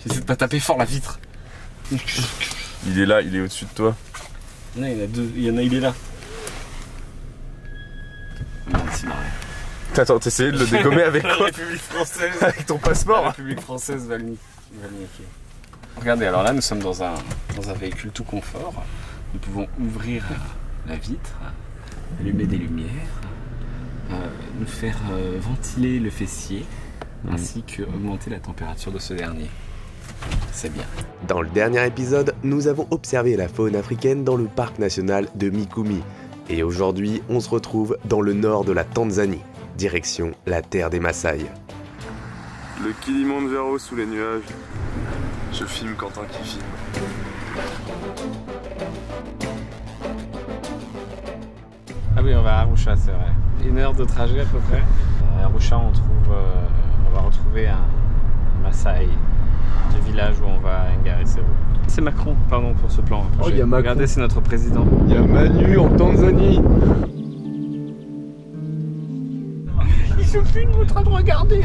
Essaie de pas taper fort la vitre. Il est là, il est au-dessus de toi. Non, il y en a deux. Il y en a, il est là. Non, c'est marrant. Attends, t'essayais de le dégommer avec La quoi? République française. Avec ton La passeport? République française va le niquer. Regardez, alors là, nous sommes dans un véhicule tout confort. Nous pouvons ouvrir la vitre, allumer des lumières, nous faire ventiler le fessier, ainsi que augmenter la température de ce dernier. C'est bien. Dans le dernier épisode, nous avons observé la faune africaine dans le parc national de Mikumi. Et aujourd'hui, on se retrouve dans le nord de la Tanzanie, direction la terre des Maasai. Le Kilimandjaro sous les nuages. Je filme Quentin qui filme. Ah oui, on va à Arusha, c'est vrai. 1 heure de trajet à peu près. À Arusha, on va retrouver un Maasai du village où on va à Ngaresero. C'est Macron, pardon pour ce plan. Oh, il y a Macron. Regardez, c'est notre président. Il y a Manu en Tanzanie. Il suffit de vous train de regarder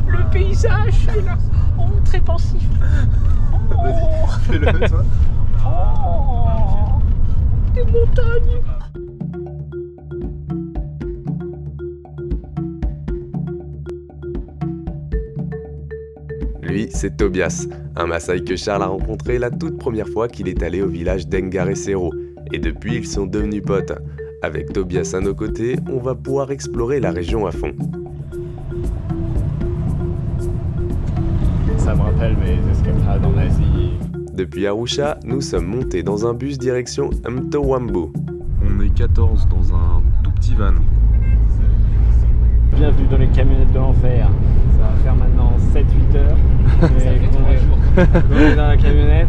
le paysage, c'est là. Oh, très pensif. Oh, Fais-le toi. oh, des montagnes. Lui, c'est Tobias, un Maasai que Charles a rencontré la toute première fois qu'il est allé au village d'Ngaresero. Et depuis, ils sont devenus potes. Avec Tobias à nos côtés, on va pouvoir explorer la région à fond. Ça me rappelle mes escapades en Asie. Depuis Arusha, nous sommes montés dans un bus direction Mtowambo. On est 14 dans un tout petit van. Bienvenue dans les camionnettes de l'enfer. Ça va faire maintenant 7-8 heures. On est dans la camionnette.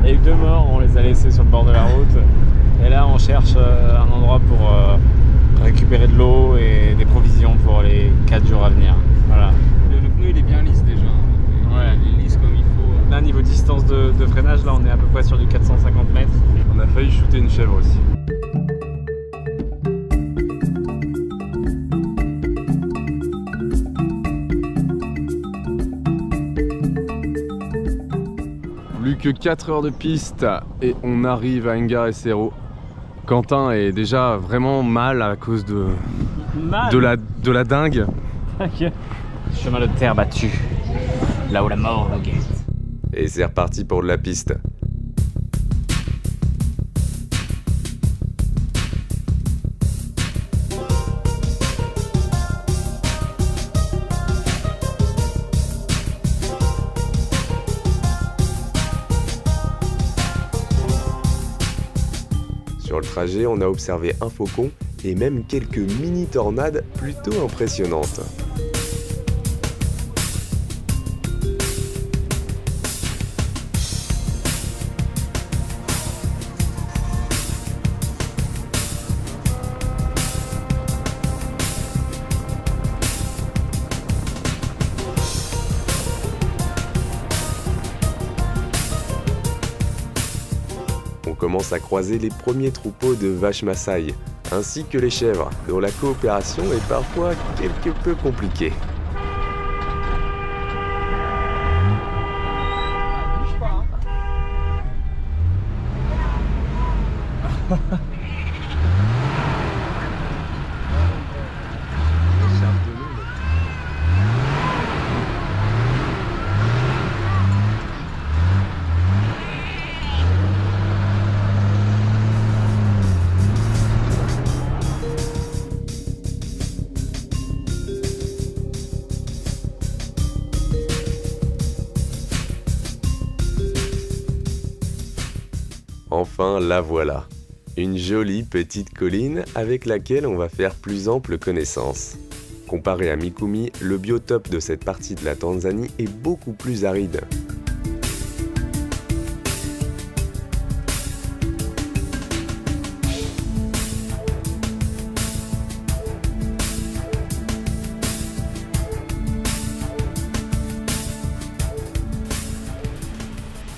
Il y a eu 2 morts, on les a laissés sur le bord de la route. Et là, on cherche un endroit pour récupérer de l'eau et des provisions pour les 4 jours à venir. Voilà. Le pneu il est bien lisse déjà. Ouais. Il est lisse comme il faut. Là, niveau distance de freinage, là, on est à peu près sur du 450 mètres. On a failli shooter une chèvre aussi. Plus que 4 heures de piste et on arrive à Ngaresero. Quentin est déjà vraiment mal à cause de la dingue. Chemin de terre battu, là où la mort nous guette. Et c'est reparti pour de la piste. Sur le trajet, on a observé un faucon et même quelques mini-tornades plutôt impressionnantes. On commence à croiser les premiers troupeaux de vaches Maasai, ainsi que les chèvres, dont la coopération est parfois quelque peu compliquée. Enfin, la voilà. Une jolie petite colline avec laquelle on va faire plus ample connaissance. Comparé à Mikumi, le biotope de cette partie de la Tanzanie est beaucoup plus aride.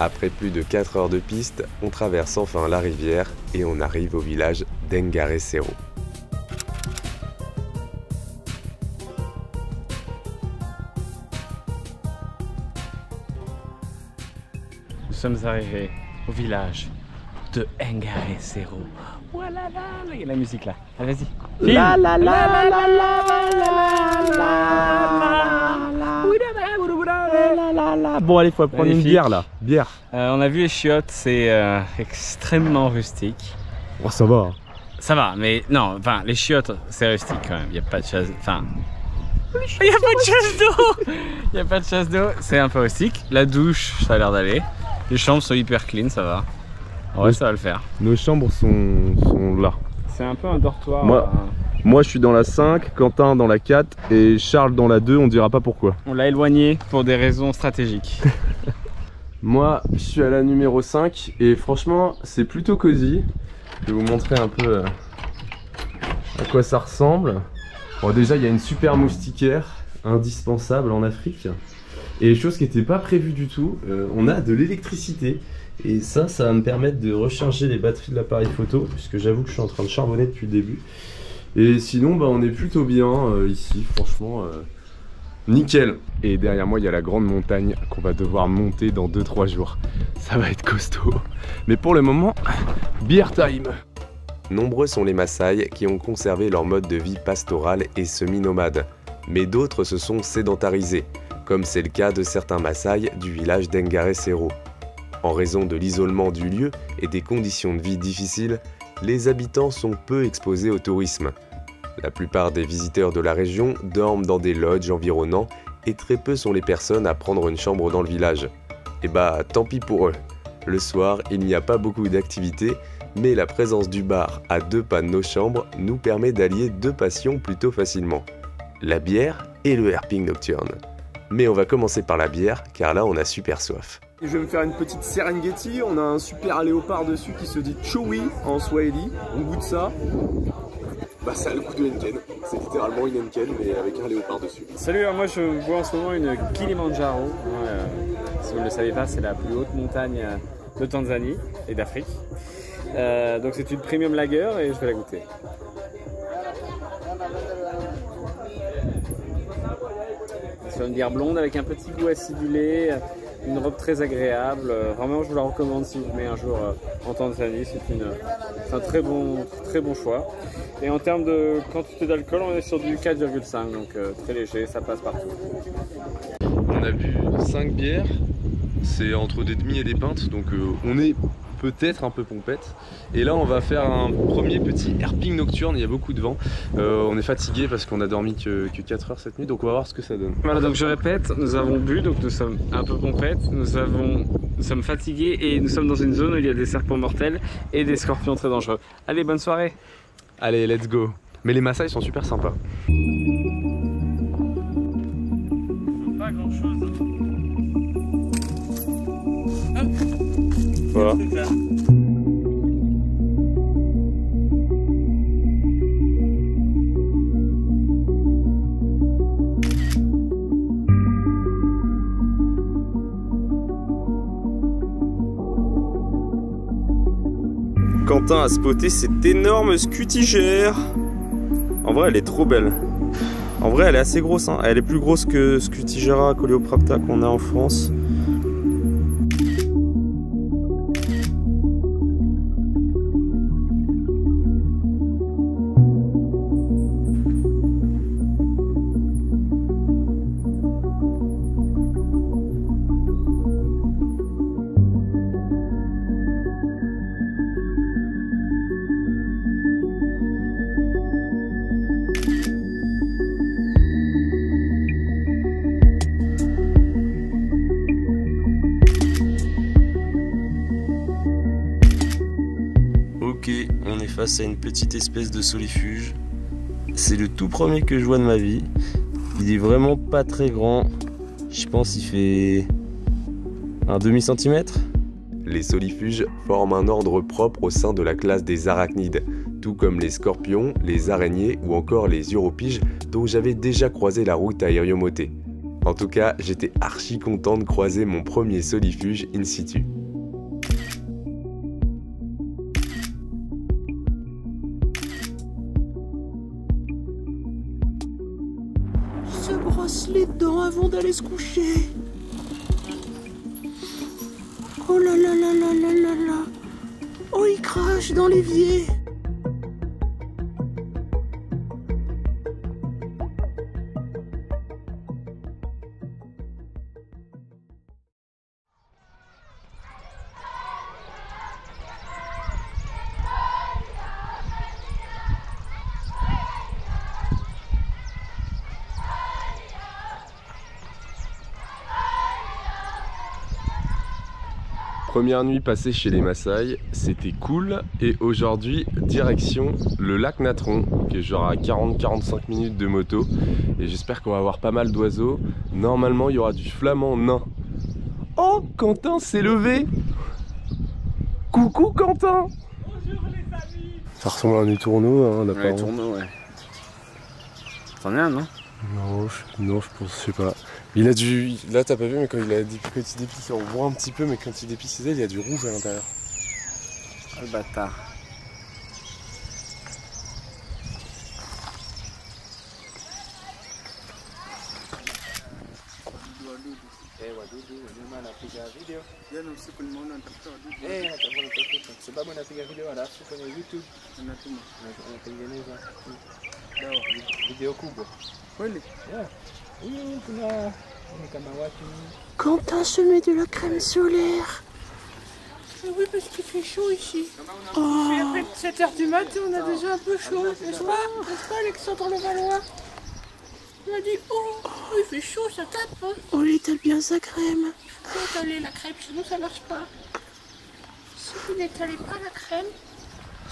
Après plus de 4 heures de piste, on traverse enfin la rivière et on arrive au village d'Ngaresero. sommes arrivés au village de Engaresero. Voilà, là, il y a la musique là. Allez, vas-y. La la la la la la. Bon allez, faut prendre une bière là. Bière. On a vu les chiottes, c'est extrêmement rustique. Oh ça va. Ça va, mais non, enfin les chiottes c'est rustique quand même. Il n'y a pas de chasse, enfin. Il n'y a pas de chasse d'eau. Il n'y a pas de chasse d'eau, c'est un peu rustique. La douche, ça a l'air d'aller. Les chambres sont hyper clean, ça va. Ouais, ça va le faire. Nos chambres sont là. C'est un peu un dortoir. Moi je suis dans la 5, Quentin dans la 4 et Charles dans la 2, on dira pas pourquoi. On l'a éloigné pour des raisons stratégiques. Moi je suis à la numéro 5 et franchement c'est plutôt cosy. Je vais vous montrer un peu à quoi ça ressemble. Bon déjà il y a une super moustiquaire indispensable en Afrique. Et chose qui n'était pas prévue du tout, on a de l'électricité. Et ça va me permettre de recharger les batteries de l'appareil photo, puisque j'avoue que je suis en train de charbonner depuis le début. Et sinon, bah, on est plutôt bien ici, franchement, nickel. Et derrière moi, il y a la grande montagne qu'on va devoir monter dans 2-3 jours. Ça va être costaud. Mais pour le moment, beer time. Nombreux sont les Maasai qui ont conservé leur mode de vie pastoral et semi-nomade. Mais d'autres se sont sédentarisés, comme c'est le cas de certains Maasai du village d'Engaresero. En raison de l'isolement du lieu et des conditions de vie difficiles, les habitants sont peu exposés au tourisme. La plupart des visiteurs de la région dorment dans des lodges environnants et très peu sont les personnes à prendre une chambre dans le village. Et bah tant pis pour eux. Le soir, il n'y a pas beaucoup d'activités, mais la présence du bar à 2 pas de nos chambres nous permet d'allier 2 passions plutôt facilement. La bière et le herping nocturne. Mais on va commencer par la bière, car là on a super soif. Je vais me faire une petite Serengeti, on a un super léopard dessus qui se dit Chewy en Swahili, on goûte ça. Bah ça a le goût de Henken, c'est littéralement une Henken mais avec un léopard dessus. Salut, moi je vois en ce moment une Kilimanjaro. Si vous ne le savez pas, c'est la plus haute montagne de Tanzanie et d'Afrique. Donc c'est une premium lager et je vais la goûter. C'est une bière blonde avec un petit goût acidulé, une robe très agréable. Vraiment, je vous la recommande si vous venez un jour en Tanzanie. C'est un très bon choix. Et en termes de quantité d'alcool, on est sur du 4,5, donc très léger, ça passe partout. On a bu 5 bières, c'est entre des demi et des pintes, donc on est peut-être un peu pompette. Et là on va faire un premier petit herping nocturne, il y a beaucoup de vent. On est fatigué parce qu'on a dormi que 4 heures cette nuit, donc on va voir ce que ça donne. Voilà, donc je répète, nous avons bu, donc nous sommes un peu pompettes, nous sommes fatigués et nous sommes dans une zone où il y a des serpents mortels et des scorpions très dangereux. Allez, bonne soirée. Allez, let's go. Mais les Maasai sont super sympas. Pas grand chose. Voilà. Quentin a spoté cette énorme scutigère. En vrai, elle est trop belle. En vrai, elle est assez grosse, hein. Elle est plus grosse que Scutigera coleopracta qu'on a en France. Ok, on est face à une petite espèce de solifuge. C'est le tout premier que je vois de ma vie. Il est vraiment pas très grand. Je pense qu'il fait un demi-centimètre. Les solifuges forment un ordre propre au sein de la classe des arachnides, tout comme les scorpions, les araignées ou encore les uropiges dont j'avais déjà croisé la route à Iriomote. En tout cas, j'étais archi content de croiser mon premier solifuge in situ. Se brosse les dents avant d'aller se coucher. Oh là qui crache dans l'évier. Première nuit passée chez les Maasai, c'était cool. Et aujourd'hui, direction le lac Natron, qui est genre à 40-45 minutes de moto. Et j'espère qu'on va avoir pas mal d'oiseaux. Normalement, il y aura du flamand nain. Oh, Quentin s'est levé. Coucou Quentin. Bonjour les amis. Ça ressemble à un étourneau, hein, Ouais, l'apparence. tourneau, ouais. T'en es un, non? Non, je pense, je sais pas. Il a du... Là, t'as pas vu, mais quand il dépice, on voit un petit peu, mais quand il dépice ses ailes, il y a du rouge à l'intérieur. Oh, le bâtard. Sababu napiga video alafu kwenye YouTube natuma natengeneza video kubwa. Kweli? Yeah. Huyu kuna kama watu. Quentin se met de la crème solaire. Oui, parce qu'il fait chaud ici. Oh. Et après 7h du matin, on a déjà un peu chaud, n'est-ce pas? N'est-ce pas, Alexandre Levallois? On a dit, oh, il fait chaud, ça tape. Hein. Oh, il étale bien sa crème. Il faut pas étaler la crème, sinon ça marche pas. Si vous n'étalez pas la crème,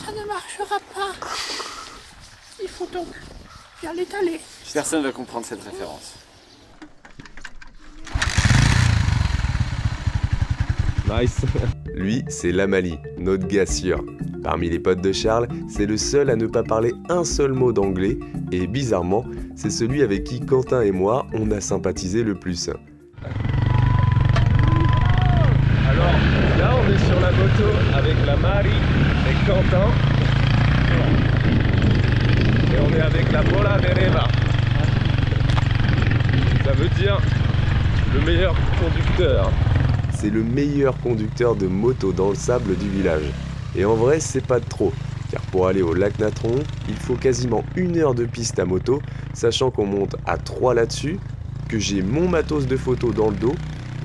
ça ne marchera pas. Il faut donc bien l'étaler. Personne ne va comprendre cette référence. Nice. Lui, c'est Lamali, notre gars sûr. Parmi les potes de Charles, c'est le seul à ne pas parler un seul mot d'anglais et bizarrement, c'est celui avec qui Quentin et moi, on a sympathisé le plus. Alors, là, on est sur la moto avec la Marie et Quentin. Et on est avec la Bola Vereva. Ça veut dire le meilleur conducteur. C'est le meilleur conducteur de moto dans le sable du village. Et en vrai, c'est pas de trop, car pour aller au lac Natron, il faut quasiment 1 heure de piste à moto, sachant qu'on monte à 3 là-dessus, que j'ai mon matos de photo dans le dos,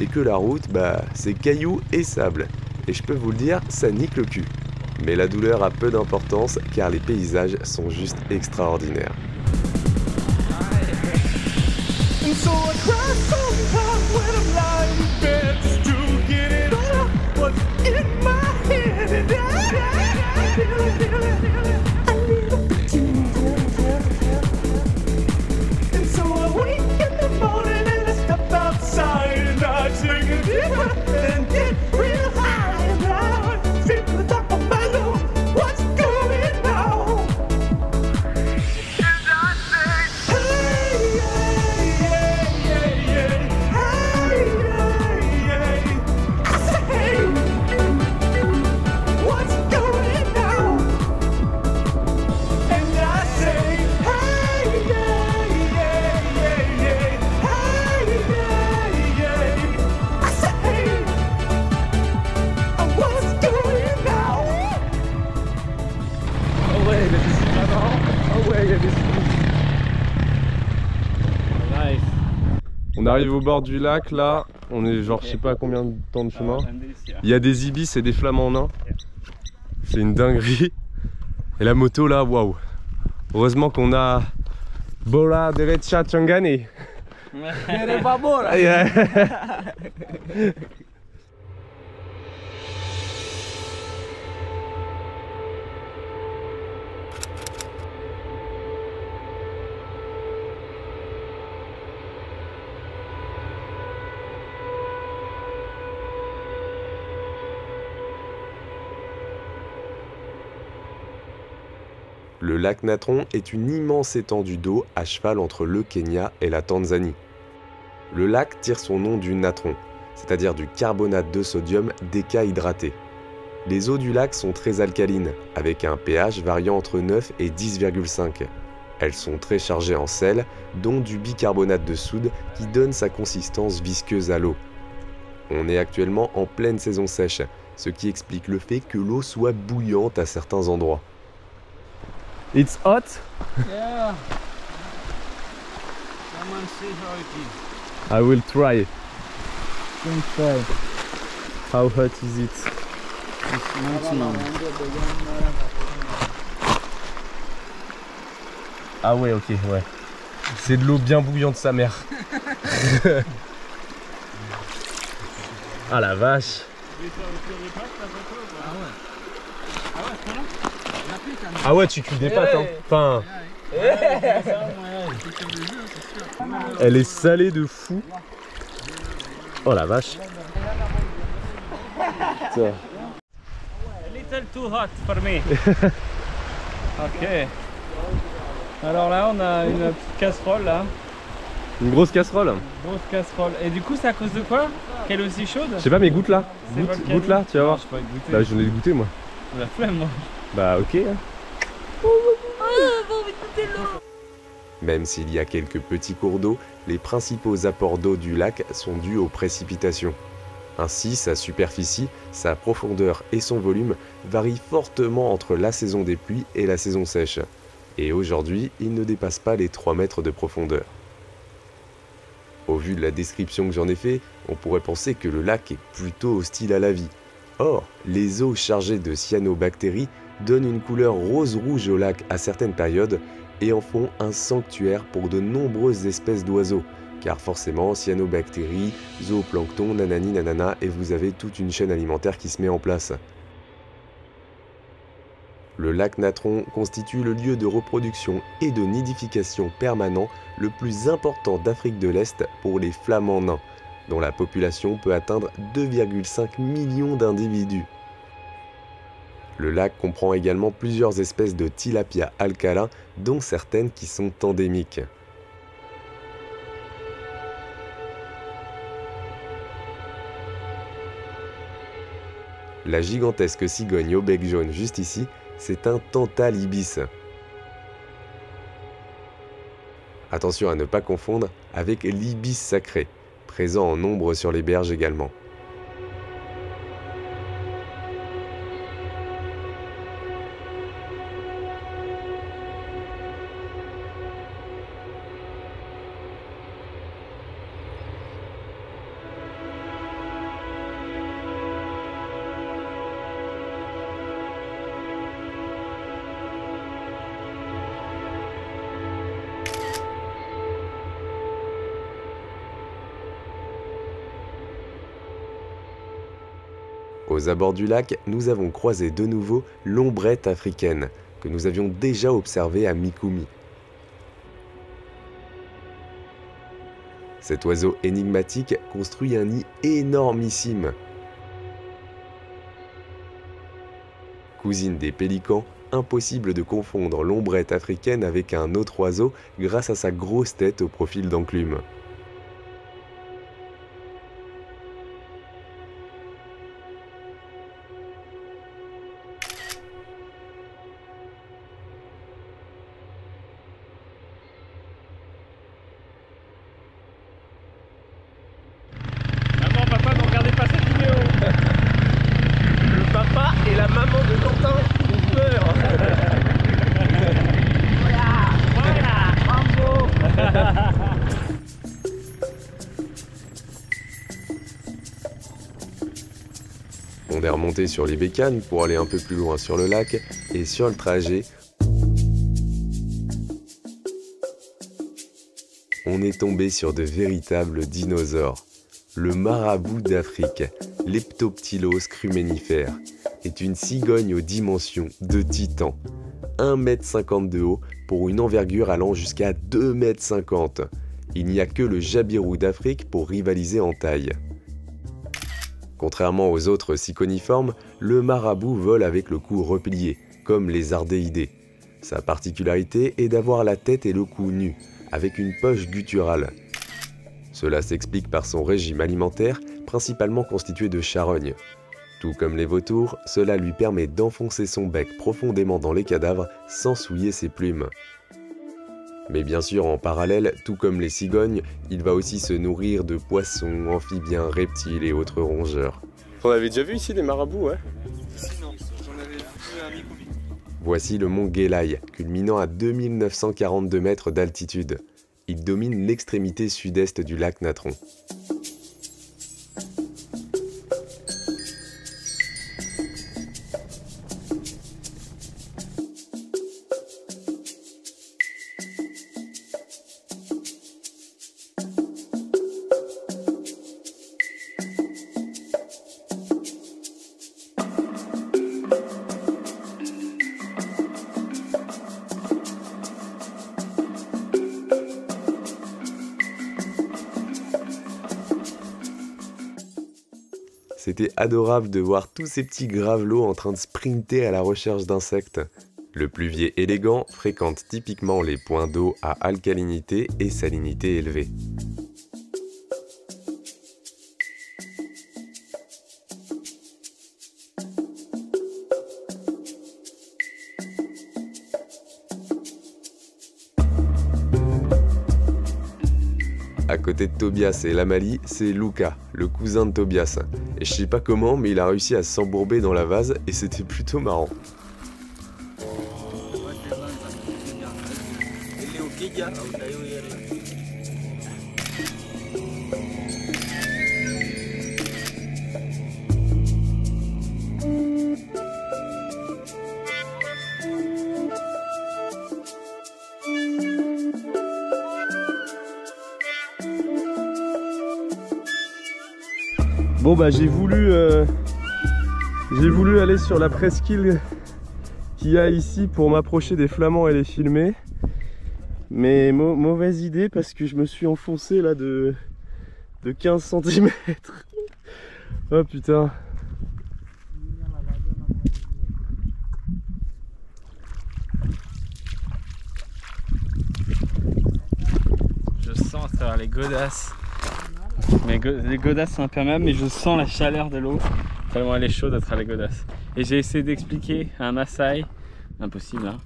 et que la route, bah, c'est cailloux et sable. Et je peux vous le dire, ça nique le cul. Mais la douleur a peu d'importance, car les paysages sont juste extraordinaires. On arrive au bord du lac, là, on est genre je sais pas combien de temps de chemin. Il y a des ibis et des flamands nains. C'est une dinguerie. Et la moto là, waouh. Heureusement qu'on a Bola Derecha Changani. Le lac Natron est une immense étendue d'eau à cheval entre le Kenya et la Tanzanie. Le lac tire son nom du natron, c'est-à-dire du carbonate de sodium décahydraté. Les eaux du lac sont très alcalines, avec un pH variant entre 9 et 10,5. Elles sont très chargées en sel, dont du bicarbonate de soude qui donne sa consistance visqueuse à l'eau. On est actuellement en pleine saison sèche, ce qui explique le fait que l'eau soit bouillante à certains endroits. It's hot? Yeah. Come and see how it is. I will try. Don't try. How hot is it? It's 19. Ah ouais, ok, ouais. C'est de l'eau bien bouillante, sa mère. Ah la vache. Ah ouais, tu cuis des pâtes, hein. Enfin... Elle est salée de fou. Oh la vache. Putain. A little too hot for me. Ok. Alors là, on a une petite casserole là. Une grosse casserole. Grosse casserole. Et du coup, c'est à cause de quoi qu'elle est aussi chaude? Je sais pas, mais goûte là. C'est Goûte, volcanique. goûte là, tu vas voir. Je peux pas goûter. Bah j'en ai goûté moi. La flemme moi. Bah ok. Hein. Même s'il y a quelques petits cours d'eau, les principaux apports d'eau du lac sont dus aux précipitations. Ainsi, sa superficie, sa profondeur et son volume varient fortement entre la saison des pluies et la saison sèche. Et aujourd'hui, il ne dépasse pas les 3 mètres de profondeur. Au vu de la description que j'en ai fait, on pourrait penser que le lac est plutôt hostile à la vie. Or, les eaux chargées de cyanobactéries donnent une couleur rose-rouge au lac à certaines périodes et en font un sanctuaire pour de nombreuses espèces d'oiseaux, car forcément, cyanobactéries, zooplancton, nanani nanana, et vous avez toute une chaîne alimentaire qui se met en place. Le lac Natron constitue le lieu de reproduction et de nidification permanent le plus important d'Afrique de l'Est pour les flamants nains, dont la population peut atteindre 2,5 millions d'individus. Le lac comprend également plusieurs espèces de tilapia alcalins, dont certaines qui sont endémiques. La gigantesque cigogne au bec jaune juste ici, c'est un Tantal ibis. Attention à ne pas confondre avec l'ibis sacré, présent en nombre sur les berges également. Aux abords du lac, nous avons croisé de nouveau l'ombrette africaine, que nous avions déjà observée à Mikumi. Cet oiseau énigmatique construit un nid énormissime. Cousine des pélicans, impossible de confondre l'ombrette africaine avec un autre oiseau grâce à sa grosse tête au profil d'enclume. Maman, papa, ne regardez pas cette vidéo. Le papa et la maman de Quentin ont peur. Voilà, bravo. On est remonté sur les bécanes pour aller un peu plus loin sur le lac et sur le trajet, on est tombé sur de véritables dinosaures. Le marabout d'Afrique, Leptoptylos crumenifère, est une cigogne aux dimensions de titan. 1,50 m de haut pour une envergure allant jusqu'à 2,50 m. Il n'y a que le jabirou d'Afrique pour rivaliser en taille. Contrairement aux autres ciconiformes, le marabout vole avec le cou replié, comme les ardéidés. Sa particularité est d'avoir la tête et le cou nus, avec une poche gutturale. Cela s'explique par son régime alimentaire, principalement constitué de charognes. Tout comme les vautours, cela lui permet d'enfoncer son bec profondément dans les cadavres sans souiller ses plumes. Mais bien sûr, en parallèle, tout comme les cigognes, il va aussi se nourrir de poissons, amphibiens, reptiles et autres rongeurs. On avait déjà vu ici des marabouts, ouais. Sinon, j'en avais vu un Mikumi. Voici le mont Gelai, culminant à 2942 mètres d'altitude. Il domine l'extrémité sud-est du lac Natron. C'était adorable de voir tous ces petits gravelots en train de sprinter à la recherche d'insectes. Le pluvier élégant fréquente typiquement les points d'eau à alcalinité et salinité élevée. À côté de Tobias et Lamali, c'est Luca, le cousin de Tobias. Et je sais pas comment, mais il a réussi à s'embourber dans la vase et c'était plutôt marrant. Bon bah j'ai voulu aller sur la presqu'île qu'il y a ici pour m'approcher des flamands et les filmer. Mais mauvaise idée parce que je me suis enfoncé là de 15 cm. Oh putain. Je sens à travers les godasses. Mais les godasses sont imperméables, mais je sens la chaleur de l'eau tellement elle est chaude à travers les godasses. Et j'ai essayé d'expliquer à un Maasai, impossible hein,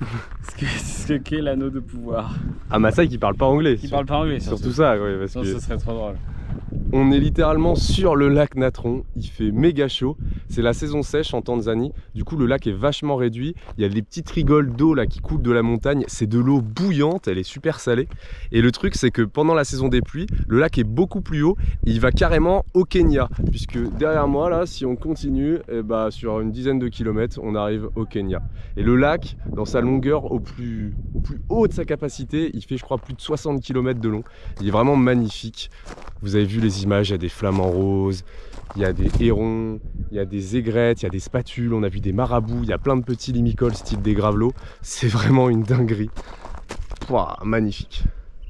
ce qu'est l'anneau de pouvoir. Un Maasai qui parle pas anglais. Qui parle pas anglais surtout ça, oui, parce sinon, que ce serait trop drôle. On est littéralement sur le lac Natron, il fait méga chaud, c'est la saison sèche en Tanzanie, du coup le lac est vachement réduit, il y a des petites rigoles d'eau là qui coulent de la montagne, c'est de l'eau bouillante, elle est super salée, et le truc c'est que pendant la saison des pluies, le lac est beaucoup plus haut, et il va carrément au Kenya, puisque derrière moi là, si on continue, et bah, sur une dizaine de kilomètres, on arrive au Kenya. Et le lac, dans sa longueur au plus haut de sa capacité, il fait je crois plus de 60 km de long, il est vraiment magnifique. Vous avez vu les images, il y a des flamants roses, il y a des hérons, il y a des aigrettes, il y a des spatules, on a vu des marabouts, il y a plein de petits limicoles style des gravelots. C'est vraiment une dinguerie. Pouah, magnifique.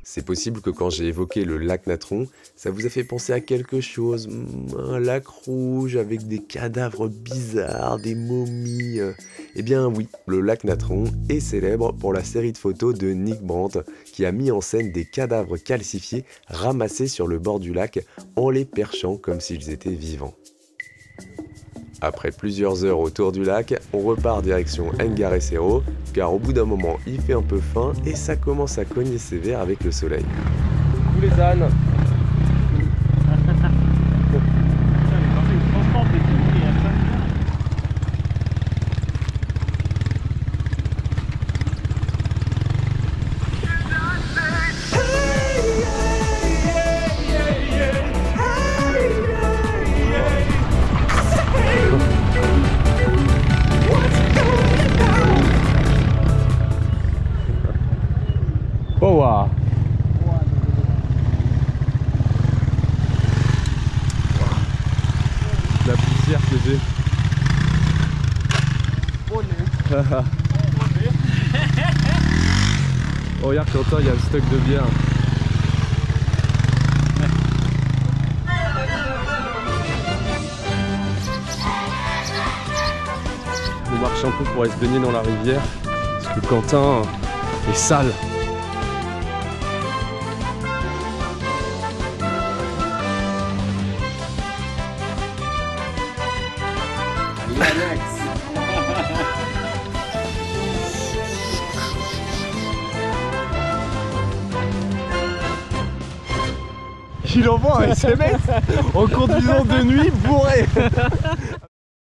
C'est possible que quand j'ai évoqué le lac Natron, ça vous a fait penser à quelque chose, un lac rouge avec des cadavres bizarres, des momies. Eh bien oui, le lac Natron est célèbre pour la série de photos de Nick Brandt qui a mis en scène des cadavres calcifiés ramassés sur le bord du lac en les perchant comme s'ils étaient vivants. Après plusieurs heures autour du lac, on repart direction Engaresero, car au bout d'un moment il fait un peu faim et ça commence à cogner sévère avec le soleil. Coucou les ânes. Oh wow. La poussière que j'ai. Oh regarde Quentin, il y a le stock de bière. On marche un peu pour aller se baigner dans la rivière parce que Quentin est sale. qu'il envoie un SMS en conduisant de nuit bourré.